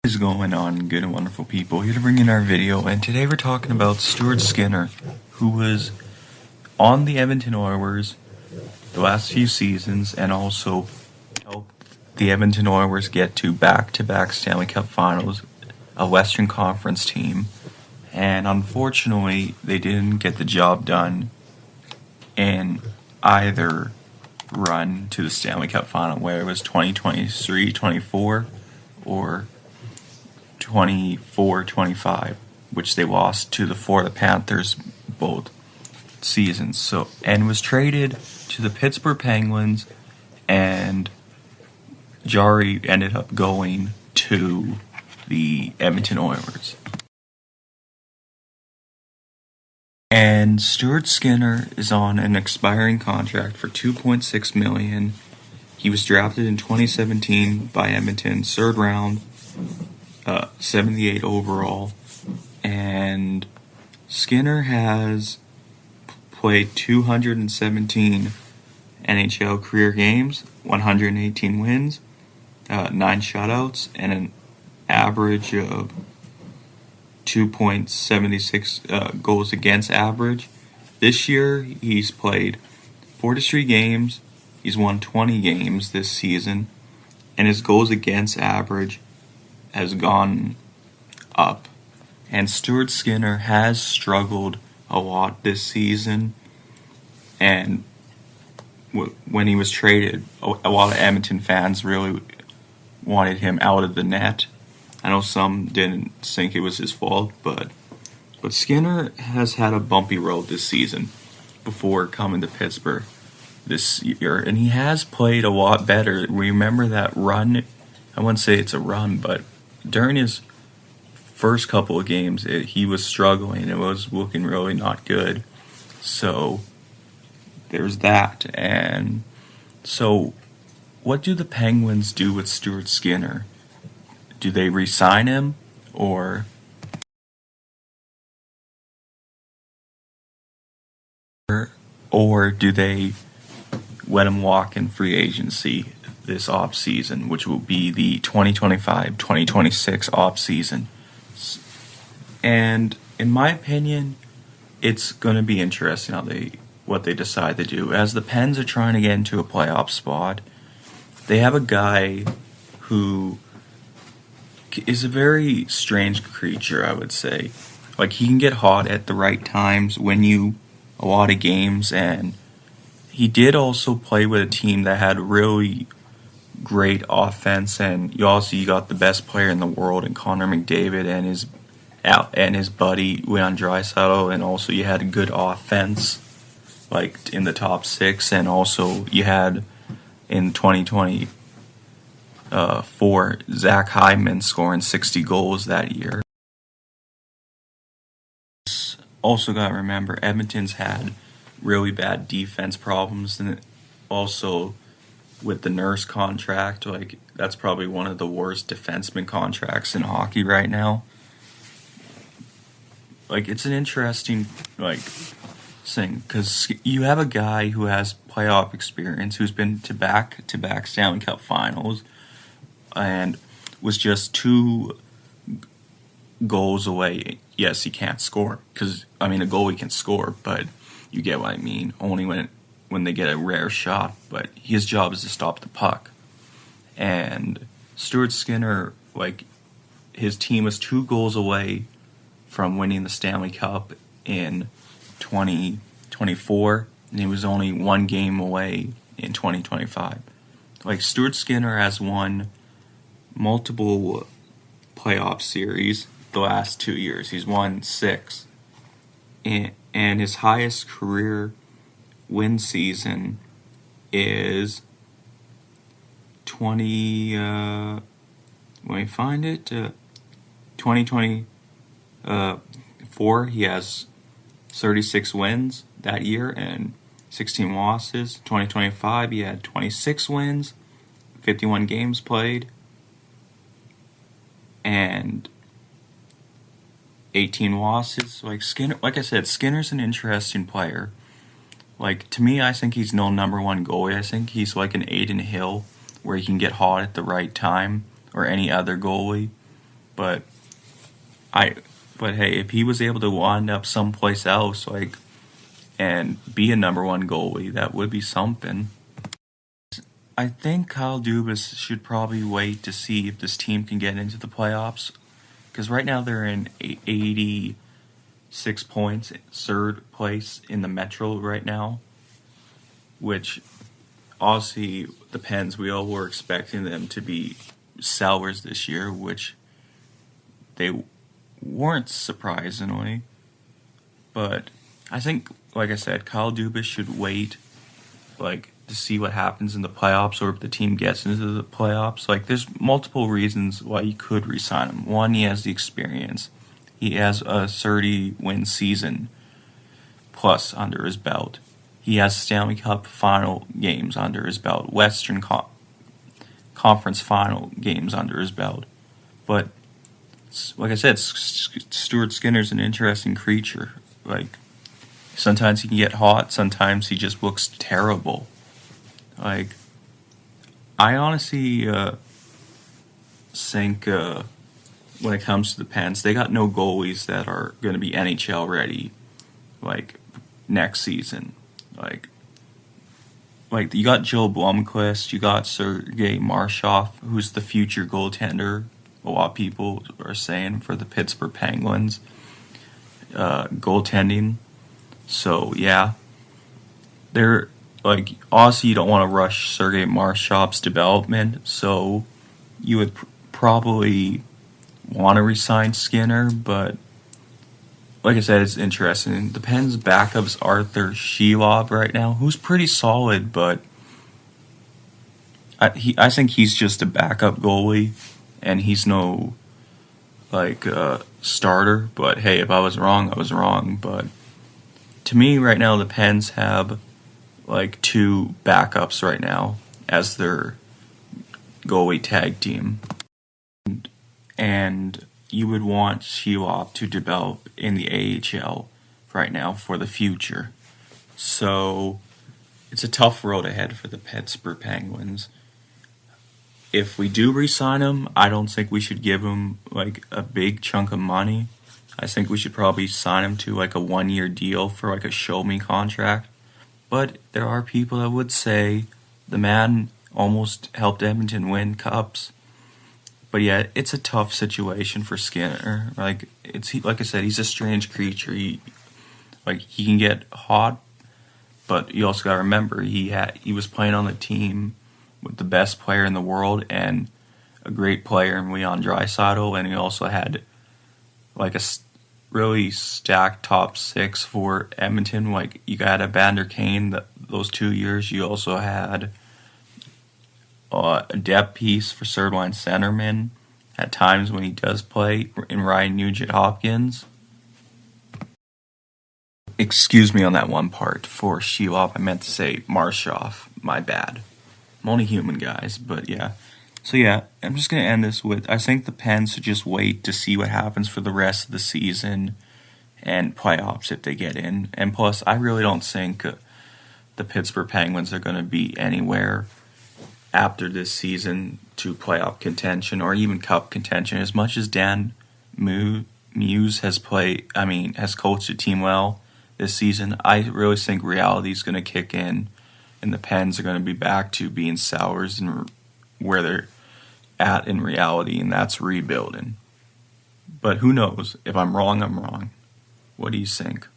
What is going on, good and wonderful people? Here to bring in our video, and today we're talking about Stuart Skinner, who was on the Edmonton Oilers the last few seasons and also helped the Edmonton Oilers get to back-to-back Stanley Cup Finals, a Western Conference team, and unfortunately they didn't get the job done in either run to the Stanley Cup Final, where it was 2023-24 or 24-25, which they lost to the Florida Panthers both seasons. And was traded to the Pittsburgh Penguins, and Jari ended up going to the Edmonton Oilers. And Stuart Skinner is on an expiring contract for $2.6 million. He was drafted in 2017 by Edmonton, third round. 78 overall, and Skinner has played 217 NHL career games, 118 wins, 9 shutouts, and an average of 2.76 goals against average. This year, he's played 43 games, he's won 20 games this season, and his goals against average has gone up. And Stuart Skinner has struggled a lot this season, and when he was traded, a lot of Edmonton fans really wanted him out of the net. I know some didn't think it was his fault, but Skinner has had a bumpy road this season before coming to Pittsburgh this year, and he has played a lot better. Remember that run? I wouldn't say it's a run, but during his first couple of games, he was struggling. It was looking really not good. So there's that. And so what do the Penguins do with Stuart Skinner? Do they re-sign him, or do they let him walk in free agency this offseason, which will be the 2025-2026 offseason? And in my opinion, it's going to be interesting what they decide to do. As the Pens are trying to get into a playoff spot, they have a guy who is a very strange creature, I would say. Like, he can get hot at the right times, win you a lot of games, and he did also play with a team that had really great offense, and you got the best player in the world in Connor McDavid and his buddy Leon Draisaitl, and also you had a good offense like in the top 6, and also you had in 2024 Zach Hyman scoring 60 goals that year. Also got to remember, Edmonton's had really bad defense problems, and also with the Nurse contract, like, that's probably one of the worst defenseman contracts in hockey right now. Like, it's an interesting thing, because you have a guy who has playoff experience, who's been to back-to-back Stanley Cup Finals, and was just 2 goals away. Yes, he can't score, because a goalie can score, but you get what I mean. Only when they get a rare shot, but his job is to stop the puck. And Stuart Skinner, his team was 2 goals away from winning the Stanley Cup in 2024, and he was only 1 game away in 2025. Stuart Skinner has won multiple playoff series the last 2 years. He's won 6. And his highest career win season is 2024. He has 36 wins that year and 16 losses. 2025, he had 26 wins, 51 games played, and 18 losses. Skinner, like I said, Skinner's an interesting player. To me, I think he's no number 1 goalie. I think he's like an Aiden Hill, where he can get hot at the right time, or any other goalie. But I, but hey, if he was able to wind up someplace else, like, and be a number one goalie, that would be something. I think Kyle Dubas should probably wait to see if this team can get into the playoffs, because right now they're in 86 points, third place in the Metro right now, which obviously depends. We all were expecting them to be sellers this year, which they weren't, surprisingly. But I think, like I said, Kyle Dubas should wait, like, to see what happens in the playoffs, or if the team gets into the playoffs. Like, there's multiple reasons why you could resign him. One, he has the experience. He has a 30-win season plus under his belt. He has Stanley Cup final games under his belt, Western Conference final games under his belt. But like I said, Stuart Skinner's an interesting creature. Like, sometimes he can get hot, sometimes he just looks terrible. Like, I honestly think when it comes to the Pens, they got no goalies that are going to be NHL ready, like, next season. Like you got Joe Blomqvist, you got Sergei Marshall, who's the future goaltender. A lot of people are saying for the Pittsburgh Penguins goaltending. So yeah, they're like, obviously you don't want to rush Sergei Marshall's development, so you would probably want to resign Skinner, but like I said, it's interesting. The Pens' backup's Arthur Shelob right now, who's pretty solid, but I think he's just a backup goalie, and he's no, like, starter. But hey, if I was wrong, I was wrong. But to me, right now, the Pens have, like, two backups right now as their goalie tag team. And you would want Shelob to develop in the AHL right now for the future. So it's a tough road ahead for the Pittsburgh Penguins. If we do re-sign him, I don't think we should give him, like, a big chunk of money. I think we should probably sign him to, like, a 1-year deal for, like, a show-me contract. But there are people that would say the man almost helped Edmonton win cups. But yeah, it's a tough situation for Skinner. Like, like I said, he's a strange creature. He can get hot, but you also got to remember he was playing on the team with the best player in the world and a great player in Leon Draisaitl, and he also had, like, a really stacked top six for Edmonton. Like, you got Evander Kane those 2 years. You also had a depth piece for third line centerman at times when he does play in Ryan Nugent-Hopkins. Excuse me on that one part. For Shelob, I meant to say Marshall. My bad. I'm only human, guys, but yeah. So yeah, I'm just going to end this with, I think the Pens should just wait to see what happens for the rest of the season and playoffs if they get in. And plus, I really don't think the Pittsburgh Penguins are going to be anywhere after this season to playoff contention or even cup contention. As much as Dan Muse has coached the team well this season, I really think reality is going to kick in, and the Pens are going to be back to being sours and where they're at in reality, and that's rebuilding. But who knows? If I'm wrong, I'm wrong. What do you think?